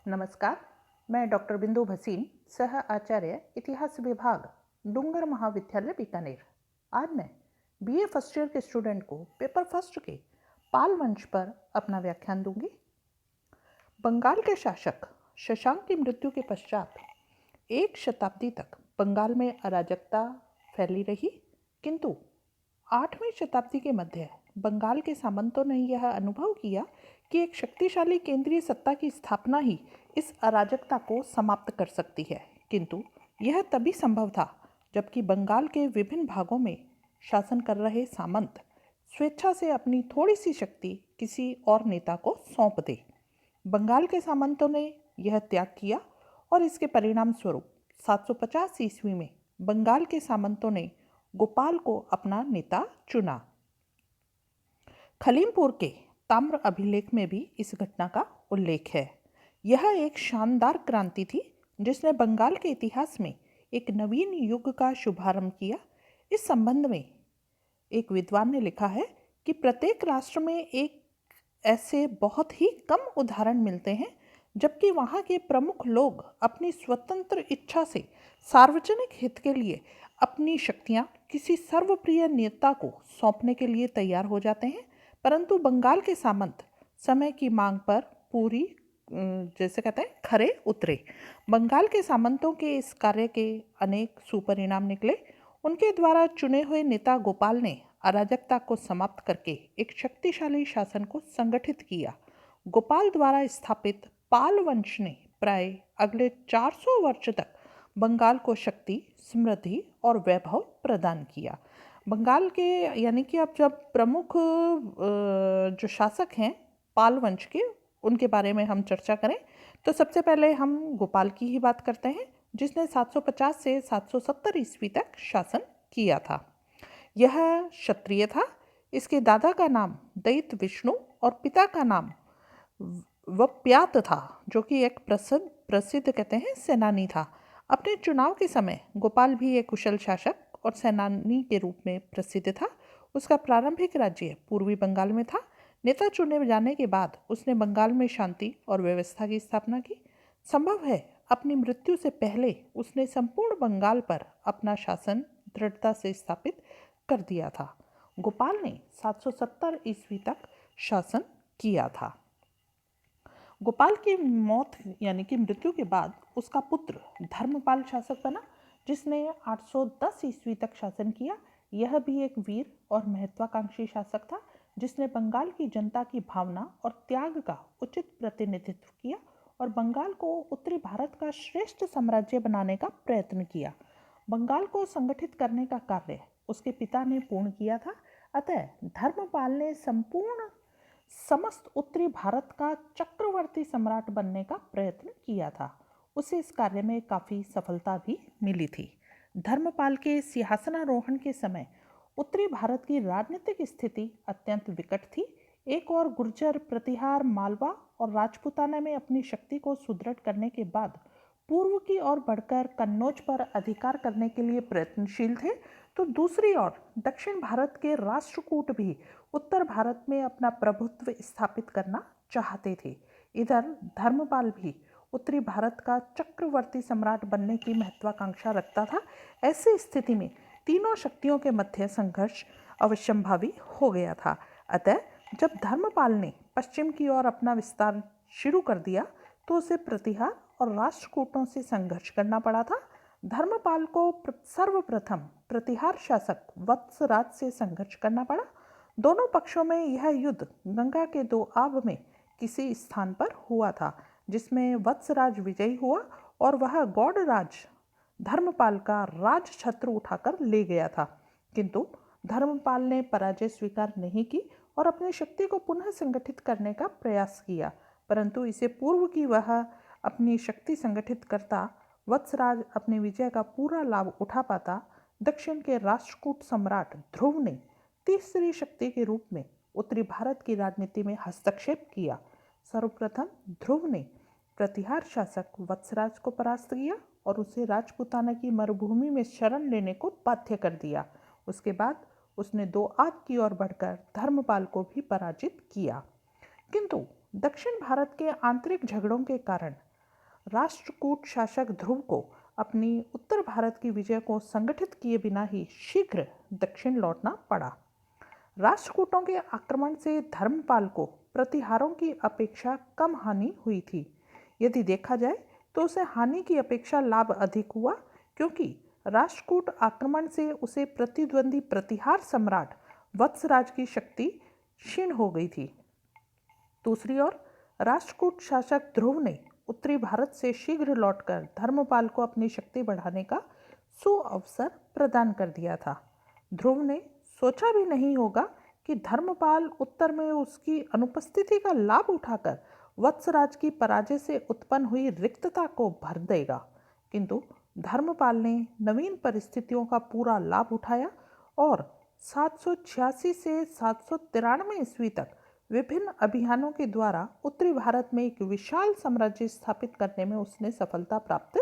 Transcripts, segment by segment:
नमस्कार, मैं डॉक्टर बिंदु भसीन, सह आचार्य इतिहास विभाग, डूंगर महाविद्यालय बीकानेर। आज मैं बीए फर्स्ट ईयर के स्टूडेंट को पेपर फर्स्ट के पाल वंश पर अपना व्याख्यान दूंगी। बंगाल के शासक शशांक की मृत्यु के पश्चात एक शताब्दी तक बंगाल में अराजकता फैली रही, किंतु 8वीं शताब्दी के मध्य बंगाल के सामंतों ने यह अनुभव किया कि एक शक्तिशाली केंद्रीय सत्ता की स्थापना ही इस अराजकता को समाप्त कर सकती है। किंतु यह तभी संभव था जबकि बंगाल के विभिन्न भागों में शासन कर रहे सामंत स्वेच्छा से अपनी थोड़ी सी शक्ति किसी और नेता को सौंप दे। बंगाल के सामंतों ने यह त्याग किया और इसके परिणाम स्वरूप 750 ईस्वी में बंगाल के सामंतों ने गोपाल को अपना नेता चुना। खलीमपुर के ताम्र अभिलेख में भी इस घटना का उल्लेख है। यह एक शानदार क्रांति थी जिसने बंगाल के इतिहास में एक नवीन युग का शुभारंभ किया। इस संबंध में एक विद्वान ने लिखा है कि प्रत्येक राष्ट्र में एक ऐसे बहुत ही कम उदाहरण मिलते हैं जबकि वहाँ के प्रमुख लोग अपनी स्वतंत्र इच्छा से सार्वजनिक हित के लिए अपनी शक्तियाँ किसी सर्वप्रिय नेता को सौंपने के लिए तैयार हो जाते हैं, परंतु बंगाल के सामंत समय की मांग पर पूरी जैसे कहते हैं खरे उतरे। बंगाल के सामंतों के इस कार्य के अनेक सुपरिणाम निकले। उनके द्वारा चुने हुए नेता गोपाल ने अराजकता को समाप्त करके एक शक्तिशाली शासन को संगठित किया। गोपाल द्वारा स्थापित पाल वंश ने प्राय अगले 400 वर्ष तक बंगाल को शक्ति, समृद्धि और वैभव प्रदान किया। बंगाल के यानी कि अब जब प्रमुख जो शासक हैं पाल वंश के, उनके बारे में हम चर्चा करें तो सबसे पहले हम गोपाल की ही बात करते हैं, जिसने 750 से 770 ईस्वी तक शासन किया था। यह क्षत्रिय था। इसके दादा का नाम दैत्य विष्णु और पिता का नाम वप्यात था, जो कि एक प्रसिद्ध कहते हैं सेनानी था। अपने चुनाव के समय गोपाल भी एक कुशल शासक और सेनानी के रूप में प्रसिद्ध था। उसका प्रारंभिक राज्य पूर्वी बंगाल में था। नेता चुने जाने के बाद उसने बंगाल में शांति और व्यवस्था की स्थापना की। संभव है अपनी मृत्यु से पहले उसने संपूर्ण बंगाल पर अपना शासन दृढ़ता से स्थापित कर दिया था। गोपाल ने 770 ईस्वी तक शासन किया था। गोपाल की मौत यानी कि मृत्यु के बाद उसका पुत्र धर्मपाल शासक बना, जिसने 810 ईस्वी तक शासन किया। यह भी एक वीर और महत्वाकांक्षी शासक था जिसने बंगाल की जनता की भावना और त्याग का उचित प्रतिनिधित्व किया और बंगाल को उत्तरी भारत का श्रेष्ठ साम्राज्य बनाने का प्रयत्न किया। बंगाल को संगठित करने का कार्य उसके पिता ने पूर्ण किया था। अतः धर्मपाल ने समस्त उत्तरी भारत का चक्रवर्ती सम्राट बनने का प्रयत्न किया था। उसे इस कार्य में काफ़ी सफलता भी मिली थी। धर्मपाल के सिंहासनारोहण के समय उत्तरी भारत की राजनीतिक स्थिति अत्यंत विकट थी। एक और गुर्जर, प्रतिहार, मालवा और राजपूताना में अपनी शक्ति को सुदृढ़ करने के बाद पूर्व की ओर बढ़कर कन्नौज पर अधिकार करने के लिए प्रयत्नशील थे, तो दूसरी ओर दक्षिण भारत के राष्ट्रकूट भी उत्तर भारत में अपना प्रभुत्व स्थापित करना चाहते थे। इधर धर्मपाल भी उत्तरी भारत का चक्रवर्ती सम्राट बनने की महत्वाकांक्षा रखता था। ऐसी स्थिति में तीनों शक्तियों के मध्य संघर्ष अवश्यंभावी हो गया था। अतः जब धर्मपाल ने पश्चिम की ओर अपना विस्तार शुरू कर दिया तो उसे प्रतिहार और राष्ट्रकूटों से संघर्ष करना पड़ा था। धर्मपाल को सर्वप्रथम प्रतिहार शासक वत्सराज से संघर्ष करना पड़ा। दोनों पक्षों में यह युद्ध गंगा के दोआब में किसी स्थान पर हुआ था, जिसमें वत्सराज विजयी हुआ और वह गौड़राज धर्मपाल का राज छत्र उठाकर ले गया था। किंतु धर्मपाल ने पराजय स्वीकार नहीं की और अपनी शक्ति को पुनः संगठित करने का प्रयास किया, परंतु इससे पूर्व कि वह अपनी शक्ति संगठित करता, वत्सराज अपने विजय का पूरा लाभ उठा पाता, दक्षिण के राष्ट्रकूट सम्राट ध्रुव ने तीसरी शक्ति के रूप में उत्तरी भारत की राजनीति में हस्तक्षेप किया। सर्वप्रथम ध्रुव ने प्रतिहार शासक वत्सराज को परास्त किया और उसे राजपूताना की मरुभूमि में शरण लेने को बाध्य कर दिया। उसके बाद उसने दोआब की ओर बढ़कर धर्मपाल को भी पराजित किया। किंतु दक्षिण भारत के आंतरिक झगड़ों के कारण राष्ट्रकूट शासक ध्रुव को अपनी उत्तर भारत की विजय को संगठित किए बिना ही शीघ्र दक्षिण लौटना पड़ा। राष्ट्रकूटों के आक्रमण से धर्मपाल को प्रतिहारों की अपेक्षा कम हानि हुई थी। यदि देखा जाए तो उसे हानि की अपेक्षा लाभ अधिक हुआ, क्योंकि राष्ट्रकूट आक्रमण से उसे प्रतिद्वंदी प्रतिहार सम्राट वत्सराज की शक्ति क्षीण हो गई थी। दूसरी ओर राष्ट्रकूट शासक ध्रुव ने उत्तरी भारत से शीघ्र लौटकर धर्मपाल को अपनी शक्ति बढ़ाने का सुअवसर प्रदान कर दिया था। ध्रुव ने सोचा भी नहीं होगा कि धर्मपाल उत्तर में उसकी अनुपस्थिति का लाभ उठाकर वत्सराज की पराजय से उत्पन्न हुई रिक्तता को भर देगा, किंतु धर्मपाल ने नवीन परिस्थितियों का पूरा लाभ उठाया और 786 से 793 ईस्वी तक विभिन्न अभियानों के द्वारा उत्तरी भारत में एक विशाल साम्राज्य स्थापित करने में उसने सफलता प्राप्त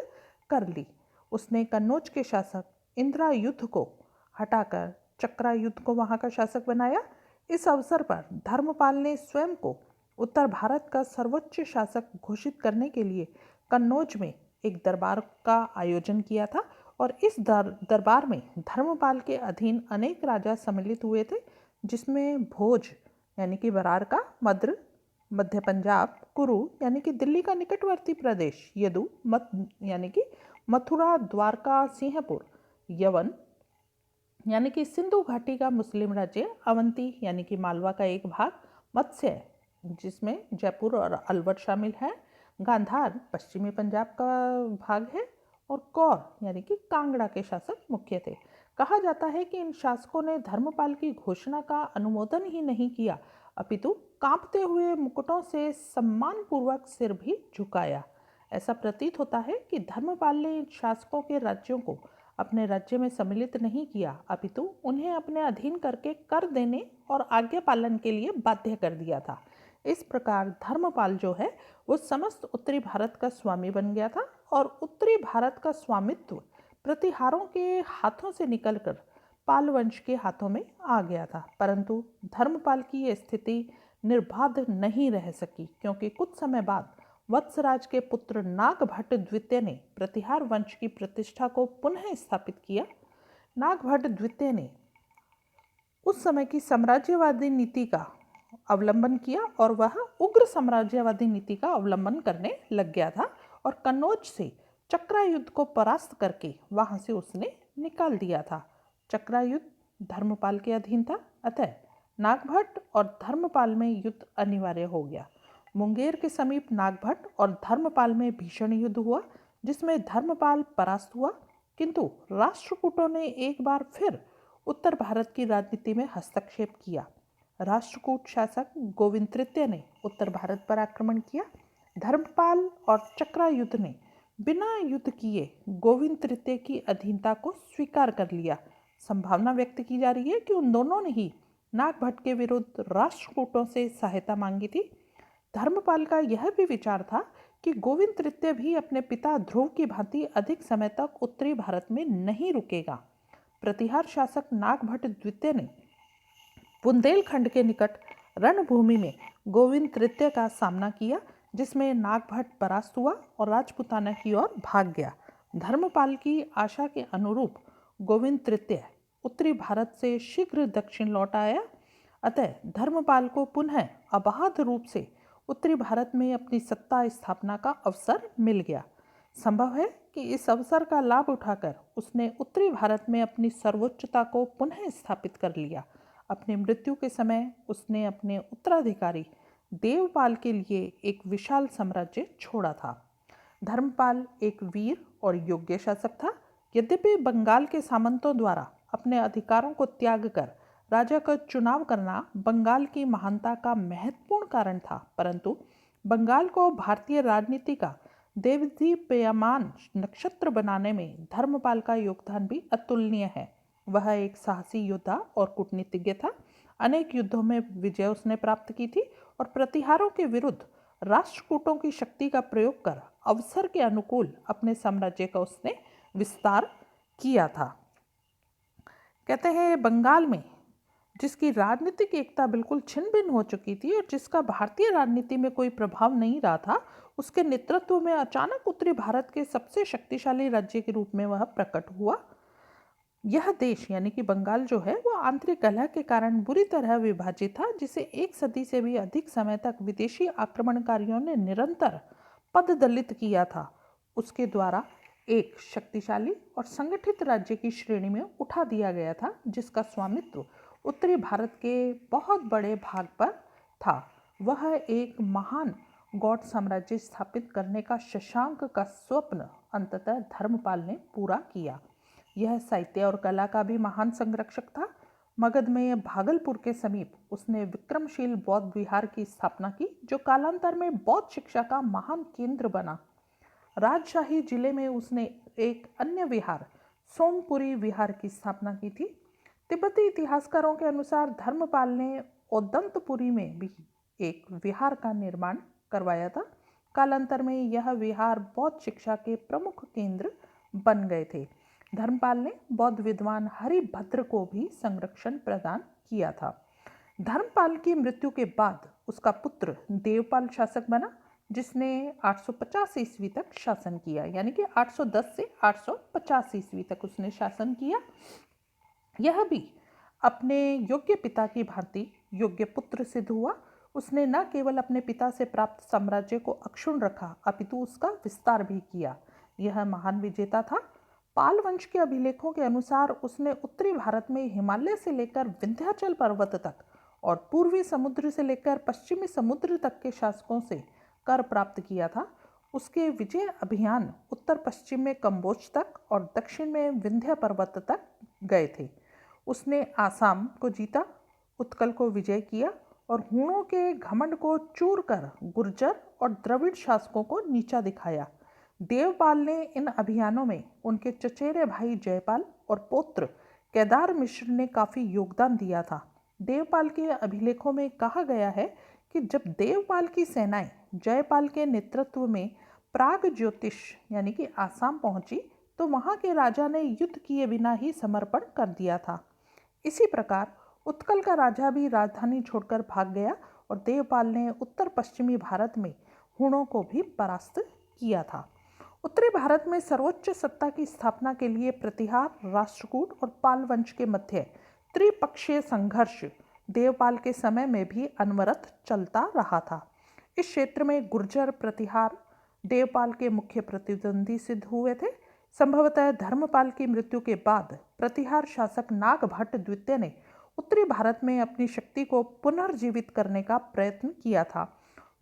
कर ली। उसने कन्नौज के शासक इंद्रायुध को हटाकर चक्रायुध को वहां का शासक बनाया। इस अवसर पर धर्मपाल ने स्वयं को उत्तर भारत का सर्वोच्च शासक घोषित करने के लिए कन्नौज में एक दरबार का आयोजन किया था और इस दरबार में धर्मपाल के अधीन अनेक राजा सम्मिलित हुए थे, जिसमें भोज यानी कि बरार का मध्य पंजाब, कुरु यानी कि दिल्ली का निकटवर्ती प्रदेश, यदु यानी कि मथुरा, द्वारका, सिंहपुर, यवन यानी कि सिंधु घाटी का मुस्लिम राज्य, अवंती यानी कि मालवा का एक भाग, मत्स्य जिसमें जयपुर और अलवर शामिल है, गांधार पश्चिमी पंजाब का भाग है और कौर यानी कि कांगड़ा के शासक मुख्य थे। कहा जाता है कि इन शासकों ने धर्मपाल की घोषणा का अनुमोदन ही नहीं किया, अपितु कांपते हुए मुकुटों से सम्मानपूर्वक सिर भी झुकाया। ऐसा प्रतीत होता है कि धर्मपाल ने इन शासकों के राज्यों को अपने राज्य में सम्मिलित नहीं किया, अपितु उन्हें अपने अधीन करके कर देने और आज्ञा पालन के लिए बाध्य कर दिया था। इस प्रकार धर्मपाल जो है वो समस्त उत्तरी भारत का स्वामी बन गया था और उत्तरी भारत का स्वामित्व प्रतिहारों के हाथों से निकलकर पाल वंश के हाथों में आ गया था। परंतु धर्मपाल की यह स्थिति निर्बाध नहीं रह सकी, क्योंकि कुछ समय बाद वत्सराज के पुत्र नागभट्ट द्वितीय ने प्रतिहार वंश की प्रतिष्ठा को पुनः स्थापित किया। नागभट्ट द्वितीय ने उस समय की साम्राज्यवादी नीति का अवलंबन किया और वह उग्र साम्राज्यवादी नीति का अवलंबन करने लग गया था और कन्नौज से चक्रायुध को परास्त करके वहां से उसने निकाल दिया था। चक्रायुध धर्मपाल के अधीन था, अतः नागभट्ट और धर्मपाल में युद्ध अनिवार्य हो गया। मुंगेर के समीप नागभट्ट और धर्मपाल में भीषण युद्ध हुआ, जिसमें धर्मपाल परास्त हुआ, किंतु राष्ट्रकूटों ने एक बार फिर उत्तर भारत की राजनीति में हस्तक्षेप किया। राष्ट्रकूट शासक गोविंद तृतीय ने उत्तर भारत पर आक्रमण किया। धर्मपाल और चक्रायुध ने बिना युद्ध किए गोविंद तृतीय की अधीनता को स्वीकार कर लिया। संभावना व्यक्त की जा रही है कि उन दोनों ने ही नागभट्ट के विरुद्ध राष्ट्रकूटों से सहायता मांगी थी। धर्मपाल का यह भी विचार था कि गोविंद तृतीय भी अपने पिता ध्रुव की भांति अधिक समय तक उत्तरी भारत में नहीं रुकेगा। प्रतिहार शासक नागभट्ट द्वितीय ने बुंदेलखंड के निकट रणभूमि में गोविंद तृतीय का सामना किया, जिसमें नागभट्ट परास्त हुआ और राजपुताना की ओर भाग गया। धर्मपाल की आशा के अनुरूप गोविंद तृतीय उत्तरी भारत से शीघ्र दक्षिण लौट आया, अतः धर्मपाल को पुनः अबाध रूप से उत्तरी भारत में अपनी सत्ता स्थापना का अवसर मिल गया। संभव है कि इस अवसर का लाभ उठाकर उसने उत्तरी भारत में अपनी सर्वोच्चता को पुनः स्थापित कर लिया। अपनी मृत्यु के समय उसने अपने उत्तराधिकारी देवपाल के लिए एक विशाल साम्राज्य छोड़ा था। धर्मपाल एक वीर और योग्य शासक था। यद्यपि बंगाल के सामंतों द्वारा अपने अधिकारों को त्याग कर राजा का चुनाव करना बंगाल की महानता का महत्वपूर्ण कारण था, परंतु बंगाल को भारतीय राजनीति का देदीप्यमान नक्षत्र बनाने में धर्मपाल का योगदान भी अतुलनीय है। वह एक साहसी योद्धा और कूटनीतिज्ञ था। अनेक युद्धों में विजय उसने प्राप्त की थी और प्रतिहारों के विरुद्ध राष्ट्रकूटों की शक्ति का प्रयोग कर अवसर के अनुकूल अपने साम्राज्य का उसने विस्तार किया था। कहते हैं बंगाल में जिसकी राजनीतिक एकता बिल्कुल छिन्न भिन्न हो चुकी थी और जिसका भारतीय राजनीति में कोई प्रभाव नहीं रहा था, उसके नेतृत्व में अचानक उत्तरी भारत के सबसे शक्तिशाली राज्य के रूप में वह प्रकट हुआ। यह देश यानी कि बंगाल जो है वो आंतरिक कलह के कारण बुरी तरह विभाजित था, जिसे एक सदी से भी अधिक समय तक विदेशी आक्रमणकारियों ने निरंतर पददलित किया था। उसके द्वारा एक शक्तिशाली और संगठित राज्य की श्रेणी में उठा दिया गया था, जिसका स्वामित्व उत्तरी भारत के बहुत बड़े भाग पर था। वह एक महान गौड़ साम्राज्य स्थापित करने का शशांक का स्वप्न अंततः धर्मपाल ने पूरा किया। यह साहित्य और कला का भी महान संरक्षक था। मगध में भागलपुर के समीप उसने विक्रमशील बौद्ध विहार की स्थापना की, जो कालांतर में बौद्ध शिक्षा का महान केंद्र बना। राजशाही जिले में उसने एक अन्य विहार सोमपुरी विहार की स्थापना की थी। तिब्बती इतिहासकारों के अनुसार धर्मपाल ने ओदंतपुरी में भी एक विहार का निर्माण करवाया था। कालांतर में यह विहार बौद्ध शिक्षा के प्रमुख केंद्र बन गए थे। धर्मपाल ने बौद्ध विद्वान हरिभद्र को भी संरक्षण प्रदान किया था। धर्मपाल की मृत्यु के बाद उसका पुत्र देवपाल शासक बना, जिसने 850 ईस्वी तक शासन किया, यानी कि 810 से 850 ईस्वी तक उसने शासन किया। यह भी अपने योग्य पिता की भांति योग्य पुत्र सिद्ध हुआ। उसने न केवल अपने पिता से प्राप्त साम्राज्य को अक्षुण्ण रखा, अपितु उसका विस्तार भी किया। यह महान विजेता था। पाल वंश के अभिलेखों के अनुसार उसने उत्तरी भारत में हिमालय से लेकर विंध्याचल पर्वत तक और पूर्वी समुद्र से लेकर पश्चिमी समुद्र तक के शासकों से कर प्राप्त किया था। उसके विजय अभियान उत्तर पश्चिम में कंबोज तक और दक्षिण में विंध्य पर्वत तक गए थे। उसने आसाम को जीता, उत्कल को विजय किया और हूणों के घमंड को चूर कर गुर्जर और द्रविड़ शासकों को नीचा दिखाया। देवपाल ने इन अभियानों में उनके चचेरे भाई जयपाल और पौत्र केदार मिश्र ने काफ़ी योगदान दिया था। देवपाल के अभिलेखों में कहा गया है कि जब देवपाल की सेनाएं जयपाल के नेतृत्व में प्राग ज्योतिष यानी कि आसाम पहुंची, तो वहां के राजा ने युद्ध किए बिना ही समर्पण कर दिया था। इसी प्रकार उत्कल का राजा भी राजधानी छोड़कर भाग गया और देवपाल ने उत्तर पश्चिमी भारत में हूणों को भी परास्त किया था। उत्तरी भारत में सर्वोच्च सत्ता की स्थापना के लिए प्रतिहार, राष्ट्रकूट और पाल वंश के मध्य त्रिपक्षीय संघर्ष देवपाल के समय में भी अनवरत चलता रहा था। इस क्षेत्र में गुर्जर प्रतिहार देवपाल के मुख्य प्रतिद्वंदी सिद्ध हुए थे। संभवतः धर्मपाल की मृत्यु के बाद प्रतिहार शासक नागभट्ट द्वितीय ने उत्तरी भारत में अपनी शक्ति को पुनर्जीवित करने का प्रयत्न किया था।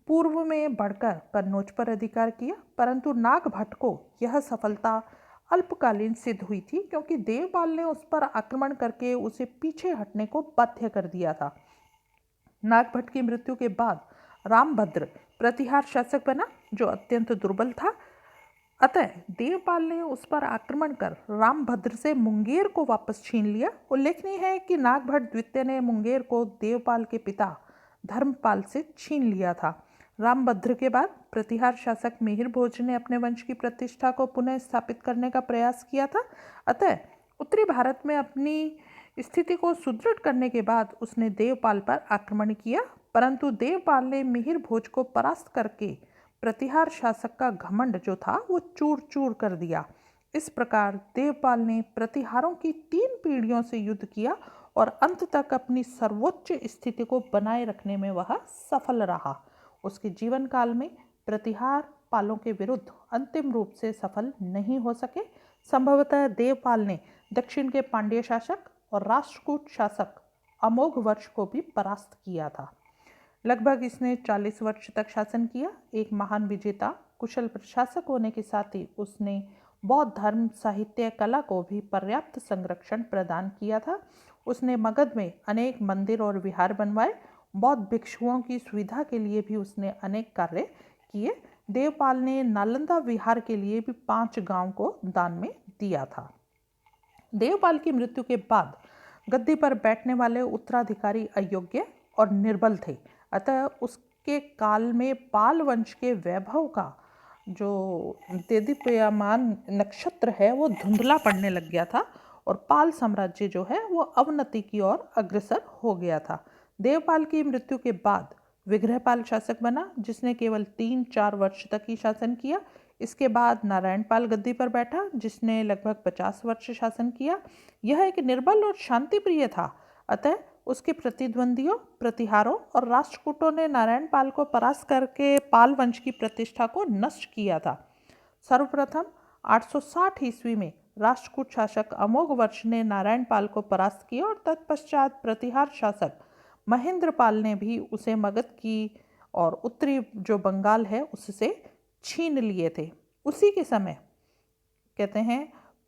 पूर्व में बढ़कर कन्नौज पर अधिकार किया, परंतु नागभट्ट को यह सफलता अल्पकालीन सिद्ध हुई थी, क्योंकि देवपाल ने उस पर आक्रमण करके उसे पीछे हटने को बाध्य कर दिया था। नागभट्ट की मृत्यु के बाद रामभद्र प्रतिहार शासक बना, जो अत्यंत दुर्बल था। अतः देवपाल ने उस पर आक्रमण कर रामभद्र से मुंगेर को वापस छीन लिया। उल्लेखनीय है कि नागभट्ट द्वितीय ने मुंगेर को देवपाल के पिता धर्मपाल से छीन लिया था। रामभद्र के बाद प्रतिहार शासक मिहिर भोज ने अपने वंश की प्रतिष्ठा को पुनः स्थापित करने का प्रयास किया था। अतः उत्तरी भारत में अपनी स्थिति को सुदृढ़ करने के बाद उसने देवपाल पर आक्रमण किया, परंतु देवपाल ने मिहिर भोज को परास्त करके प्रतिहार शासक का घमंड जो था वो चूर चूर कर दिया। इस प्रकार देवपाल ने प्रतिहारों की 3 पीढ़ियों से युद्ध किया और अंत तक अपनी सर्वोच्च स्थिति को बनाए रखने में वह सफल रहा। उसके जीवन काल में प्रतिहार पालों के विरुद्ध अंतिम रूप से सफल नहीं हो सके। संभवतः देवपाल ने दक्षिण के पांड्य शासक और राष्ट्रकूट शासक अमोघ वर्ष को भी परास्त किया था। लगभग इसने 40 वर्ष तक शासन किया। एक महान विजेता, कुशल प्रशासक होने के साथ ही उसने बौद्ध धर्म, साहित्य, कला को भी पर्याप्त संरक्षण प्रदान किया था। उसने मगध में अनेक मंदिर और विहार बनवाए। बौद्ध भिक्षुओं की सुविधा के लिए भी उसने अनेक कार्य किए। देवपाल ने नालंदा विहार के लिए भी 5 गांव को दान में दिया था। देवपाल की मृत्यु के बाद गद्दी पर बैठने वाले उत्तराधिकारी अयोग्य और निर्बल थे। अतः उसके काल में पाल वंश के वैभव का जो देदीप्यमान नक्षत्र है वो धुंधला पड़ने लग गया था और पाल साम्राज्य जो है वो अवनति की ओर अग्रसर हो गया था। देवपाल की मृत्यु के बाद विग्रहपाल शासक बना, जिसने केवल 3-4 वर्ष तक ही शासन किया। इसके बाद नारायणपाल गद्दी पर बैठा, जिसने लगभग 50 वर्ष शासन किया। यह एक निर्बल और शांतिप्रिय था, अतः उसके प्रतिद्वंदियों, प्रतिहारों और राष्ट्रकूटों ने नारायणपाल को परास्त करके पाल वंश की प्रतिष्ठा को नष्ट किया था। सर्वप्रथम 860 ईस्वी में राष्ट्रकूट शासक अमोघ वर्ष ने नारायणपाल को परास्त किया और तत्पश्चात प्रतिहार शासक महेंद्रपाल ने भी उसे मगध की और उत्तरी जो बंगाल है उससे छीन लिए थे। उसी के समय कहते हैं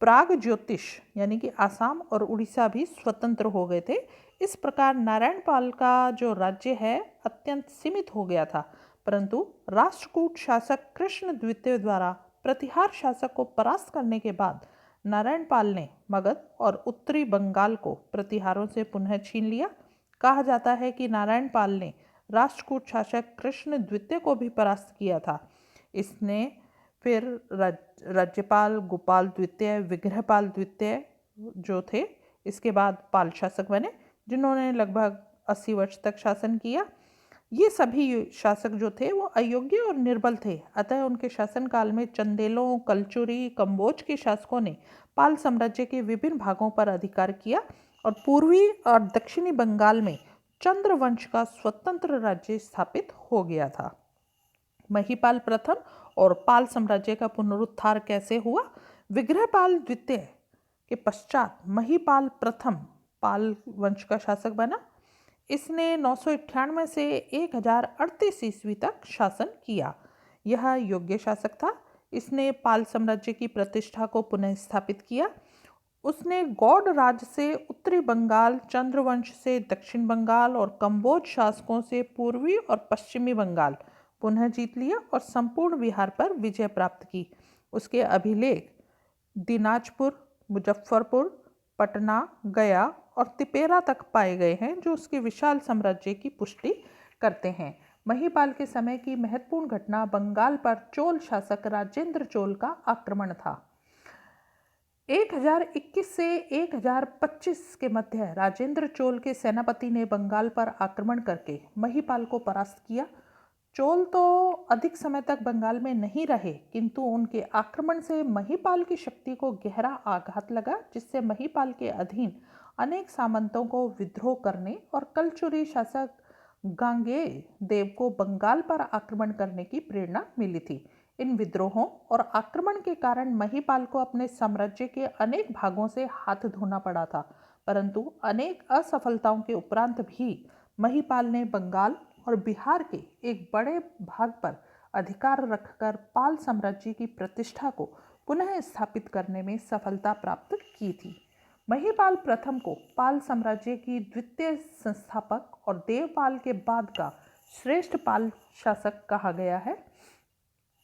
प्राग ज्योतिष यानी कि आसाम और उड़ीसा भी स्वतंत्र हो गए थे। इस प्रकार नारायणपाल का जो राज्य है अत्यंत सीमित हो गया था, परंतु राष्ट्रकूट शासक कृष्ण द्वितीय द्वारा प्रतिहार शासक को परास्त करने के बाद नारायणपाल ने मगध और उत्तरी बंगाल को प्रतिहारों से पुनः छीन लिया। कहा जाता है कि नारायणपाल ने राष्ट्रकूट शासक कृष्ण द्वितीय को भी परास्त किया था। इसने फिर राज्यपाल गोपाल द्वितीय, विग्रहपाल द्वितीय जो थे, इसके बाद पाल शासक बने, जिन्होंने लगभग 80 वर्ष तक शासन किया। ये सभी शासक जो थे वो अयोग्य और निर्बल थे, अतः उनके शासनकाल में चंदेलों, कलचुरी, कंबोज के शासकों ने पाल साम्राज्य के विभिन्न भागों पर अधिकार किया और पूर्वी और दक्षिणी बंगाल में चंद्रवंश का स्वतंत्र राज्य स्थापित हो गया था। महिपाल प्रथम और पाल साम्राज्य का पुनरुत्थान कैसे हुआ? विग्रहपाल द्वितीय के पश्चात महिपाल प्रथम पाल वंश का शासक बना। इसने 998 से 1038 ईस्वी तक शासन किया। यह योग्य शासक था। इसने पाल साम्राज्य की प्रतिष्ठा को पुनः स्थापित किया। उसने गौड़ राज से उत्तरी बंगाल, चंद्रवंश से दक्षिण बंगाल और कंबोज शासकों से पूर्वी और पश्चिमी बंगाल पुनः जीत लिया और संपूर्ण बिहार पर विजय प्राप्त की। उसके अभिलेख दिनाजपुर, मुजफ्फरपुर, पटना, गया और तिपेरा तक पाए गए हैं, जो उसके विशाल साम्राज्य की पुष्टि करते हैं। महिपाल के समय की महत्वपूर्ण घटना बंगाल पर चोल शासक राजेंद्र चोल का आक्रमण था। 1021 से 1025 के मध्य राजेंद्र चोल के सेनापति ने बंगाल पर आक्रमण करके महिपाल को परास्त किया। चोल तो अधिक समय तक बंगाल में नहीं रहे, किंतु उनके आक्रमण से महिपाल की शक्ति को गहरा आघात लगा, जिससे महिपाल के अधीन अनेक सामंतों को विद्रोह करने और कलचुरी शासक गांगे देव को बंगाल पर आक्रमण करने की प्रेरणा मिली थी। इन विद्रोहों और आक्रमण के कारण महिपाल को अपने साम्राज्य के अनेक भागों से हाथ धोना पड़ा था, परंतु अनेक असफलताओं के उपरांत भी महिपाल ने बंगाल और बिहार के एक बड़े भाग पर अधिकार रखकर पाल साम्राज्य की प्रतिष्ठा को पुनः स्थापित करने में सफलता प्राप्त की थी। महिपाल प्रथम को पाल साम्राज्य की द्वितीय संस्थापक और देवपाल के बाद का श्रेष्ठ पाल शासक कहा गया है।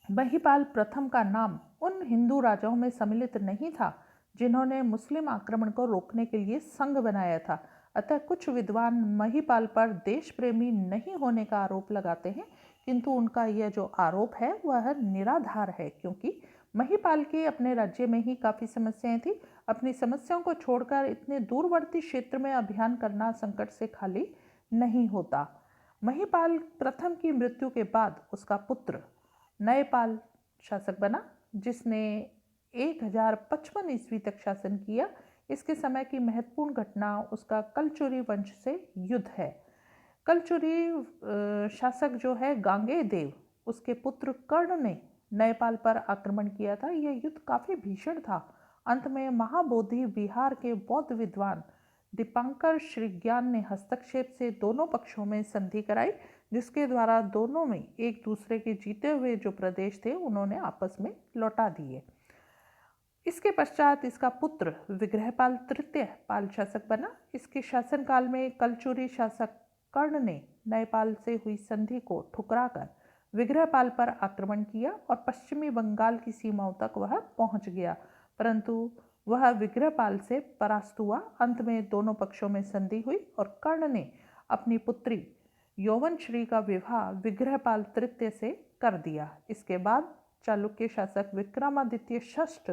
महिपाल प्रथम का नाम उन हिंदू राजाओं में सम्मिलित नहीं था जिन्होंने मुस्लिम आक्रमण को रोकने के लिए संघ बनाया था, अतः कुछ विद्वान महिपाल पर देश प्रेमी नहीं होने का आरोप लगाते हैं, किंतु उनका यह जो आरोप है वह निराधार है, क्योंकि महिपाल के अपने राज्य में ही काफ़ी समस्याएं थी। अपनी समस्याओं को छोड़कर इतने दूरवर्ती क्षेत्र में अभियान करना संकट से खाली नहीं होता। महिपाल प्रथम की मृत्यु के बाद उसका पुत्र नयपाल शासक बना, जिसने 1055 ईस्वी तक शासन किया। इसके समय की महत्वपूर्ण घटना उसका कलचुरी वंश से युद्ध है। कलचुरी शासक जो है गांगे देव, उसके पुत्र कर्ण ने नयपाल पर आक्रमण किया था। यह युद्ध काफ़ी भीषण था। अंत में महाबोधि बिहार के बौद्ध विद्वान दीपांकर श्रीज्ञान ने हस्तक्षेप से दोनों पक्षों में संधि कराई, जिसके द्वारा दोनों में एक दूसरे के जीते हुए जो प्रदेश थे उन्होंने आपस में लौटा दिए। इसके पश्चात इसका पुत्र विग्रहपाल तृतीय पाल शासक बना। इसके शासनकाल में कलचुरी शासक कर्ण ने नयपाल से हुई संधि को ठुकराकर विग्रहपाल पर आक्रमण किया और पश्चिमी बंगाल की सीमाओं तक वह पहुंच गया, परंतु वह विग्रहपाल से परास्त हुआ। अंत में दोनों पक्षों में संधि हुई और कर्ण ने अपनी पुत्री यौवनश्री का विवाह विग्रहपाल तृतीय से कर दिया। इसके बाद चालुक्य शासक विक्रमादित्य षष्ठ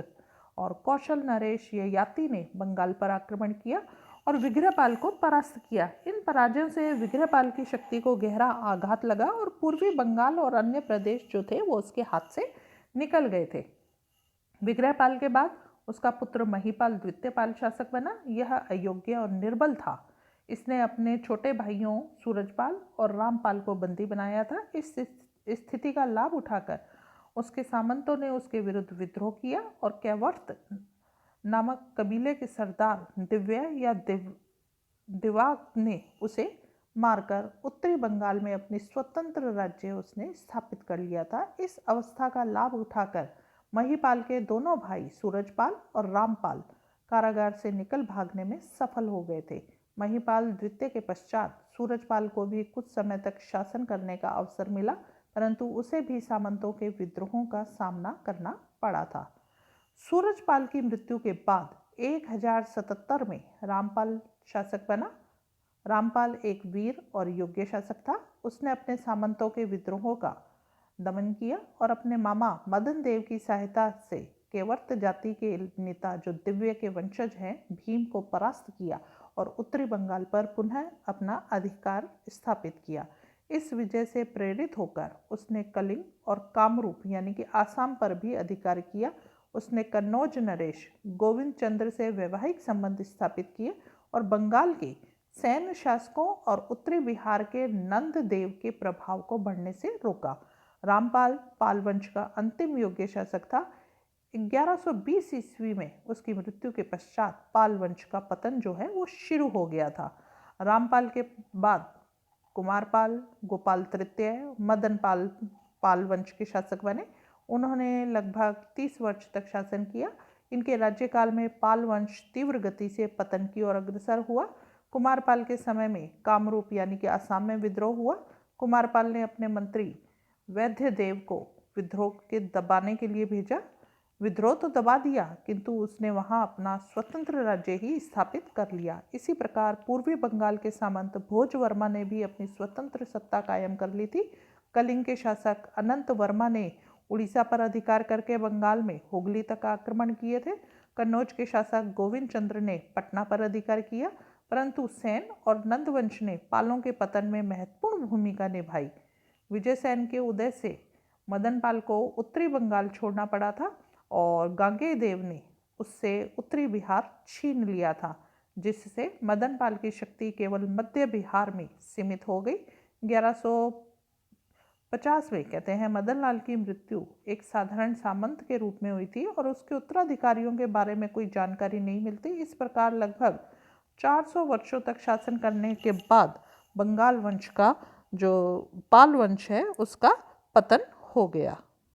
और कौशल नरेश ययाति ने बंगाल पर आक्रमण किया और विग्रहपाल को परास्त किया। इन पराजयों से विग्रहपाल की शक्ति को गहरा आघात लगा और पूर्वी बंगाल और अन्य प्रदेश जो थे वो उसके हाथ से निकल गए थे। विग्रहपाल के बाद उसका पुत्र महिपाल द्वितीय पाल शासक बना। यह अयोग्य और निर्बल था। इसने अपने छोटे भाइयों सूरजपाल और रामपाल को बंदी बनाया था। इस स्थिति का लाभ उठाकर उसके सामंतों ने उसके विरुद्ध विद्रोह किया और कैवर्त नामक कबीले के सरदार दिव्य या दिवाक ने उसे मारकर उत्तरी बंगाल में अपनी स्वतंत्र राज्य उसने स्थापित कर लिया था। इस अवस्था का लाभ उठाकर महिपाल के दोनों भाई सूरजपाल और रामपाल कारागार से निकल भागने में सफल हो गए थे। महिपाल द्वितीय के पश्चात सूरजपाल को भी कुछ समय तक शासन करने का अवसर मिला, परंतु उसे भी सामंतों के विद्रोहों का सामना करना पड़ा था। सूरजपाल की मृत्यु के बाद 1077 में रामपाल शासक बना। रामपाल एक वीर और योग्य शासक था। उसने अपने सामंतों के विद्रोहों का दमन किया और अपने मामा मदन देव की सहायता से केवर्त जाति के नेता जो दिव्य के वंशज हैं भीम को परास्त किया और उत्तरी बंगाल पर पुनः अपना अधिकार स्थापित किया। इस विजय से प्रेरित होकर उसने कलिंग और कामरूप यानी कि आसाम पर भी अधिकार किया। उसने कन्नौज नरेश गोविंद चंद्र से वैवाहिक संबंध स्थापित किए और बंगाल के सैन्य शासकों और उत्तरी बिहार के नंद देव के प्रभाव को बढ़ने से रोका। रामपाल पाल वंश का अंतिम योग्य शासक था। 1120 ईस्वी में उसकी मृत्यु के पश्चात पाल वंश का पतन जो है वो शुरू हो गया था। रामपाल के बाद कुमारपाल, गोपाल तृतीय, मदन पाल पाल वंश के शासक बने। उन्होंने लगभग 30 वर्ष तक शासन किया। इनके राज्यकाल में पाल वंश तीव्र गति से पतन की ओर अग्रसर हुआ। कुमारपाल के समय में कामरूप यानी कि असम में विद्रोह हुआ। कुमारपाल ने अपने मंत्री वैद्यदेव को विद्रोह के दबाने के लिए भेजा। विद्रोह तो दबा दिया किंतु उसने वहां अपना स्वतंत्र राज्य ही स्थापित कर लिया। इसी प्रकार पूर्वी बंगाल के सामंत भोजवर्मा ने भी अपनी स्वतंत्र सत्ता कायम कर ली थी। कलिंग के शासक अनंत वर्मा ने उड़ीसा पर अधिकार करके बंगाल में हुगली तक आक्रमण किए थे। कन्नौज के शासक गोविंद चंद्र ने पटना पर अधिकार किया, परंतु सेन और नंदवंश ने पालों के पतन में महत्वपूर्ण भूमिका निभाई। विजयसेन के उदय से मदनपाल को उत्तरी बंगाल छोड़ना पड़ा था और गांगेयदेव ने उससे उत्तरी बिहार छीन लिया था, जिससे मदनपाल की शक्ति केवल मध्य बिहार में सीमित हो गई। 1150 में कहते हैं मदनलाल की मृत्यु एक साधारण सामंत के रूप में हुई थी और उसके उत्तराधिकारियों के बारे में कोई जानकारी नहीं मिलती। इस प्रकार लगभग 400 वर्षों तक शासन करने के बाद बंगाल वंश का जो पाल वंश है उसका पतन हो गया।